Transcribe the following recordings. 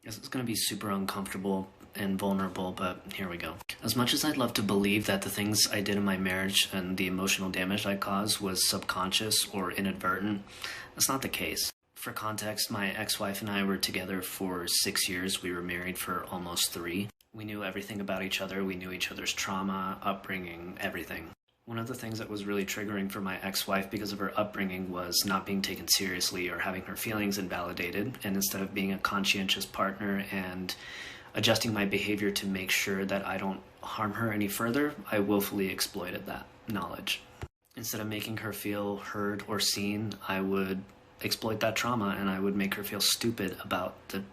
This is going to be super uncomfortable and vulnerable, but here we go. As much as I'd love to believe that the things I did in my marriage and the emotional damage I caused was subconscious or inadvertent, that's not the case. For context, my ex-wife and I were together for 6 years. We were married for almost 3. We knew everything about each other. We knew each other's trauma, upbringing, everything. One of the things that was really triggering for my ex-wife because of her upbringing was not being taken seriously or having her feelings invalidated. And instead of being a conscientious partner and adjusting my behavior to make sure that I don't harm her any further, I willfully exploited that knowledge. Instead of making her feel heard or seen, I would exploit that trauma and I would make her feel stupid about the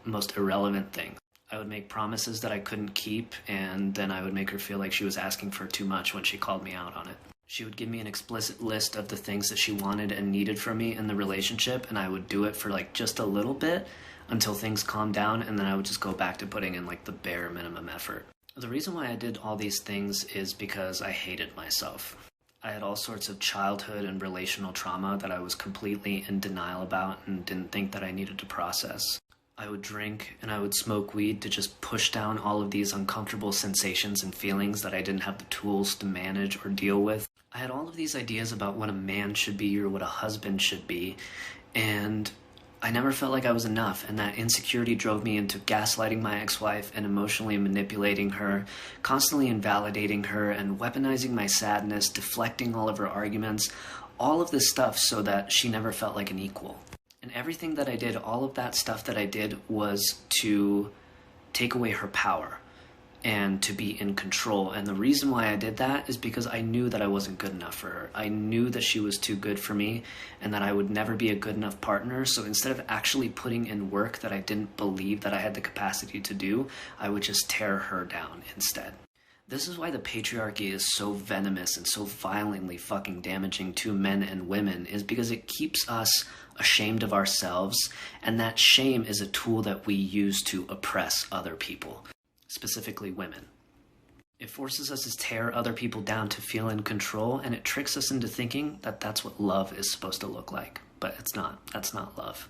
most irrelevant things. I would make promises that I couldn't keep, and then I would make her feel like she was asking for too much when she called me out on it. She would give me an explicit list of the things that she wanted and needed from me in the relationship, and I would do it for like just a little bit until things calmed down, and then I would just go back to putting in like the bare minimum effort. The reason why I did all these things is because I hated myself. I had all sorts of childhood and relational trauma that I was completely in denial about and didn't think that I needed to process. I would drink and I would smoke weed to just push down all of these uncomfortable sensations and feelings that I didn't have the tools to manage or deal with. I had all of these ideas about what a man should be or what a husband should be, and I never felt like I was enough, and that insecurity drove me into gaslighting my ex-wife and emotionally manipulating her, constantly invalidating her and weaponizing my sadness, deflecting all of her arguments, all of this stuff so that she never felt like an equal. And everything that I did, all of that stuff that I did was to take away her power and to be in control. And the reason why I did that is because I knew that I wasn't good enough for her. I knew that she was too good for me and that I would never be a good enough partner. So instead of actually putting in work that I didn't believe that I had the capacity to do, I would just tear her down instead. This is why the patriarchy is so venomous and so violently fucking damaging to men and women, is because it keeps us ashamed of ourselves, and that shame is a tool that we use to oppress other people, specifically women. It forces us to tear other people down to feel in control, and it tricks us into thinking that that's what love is supposed to look like. But it's not. That's not love.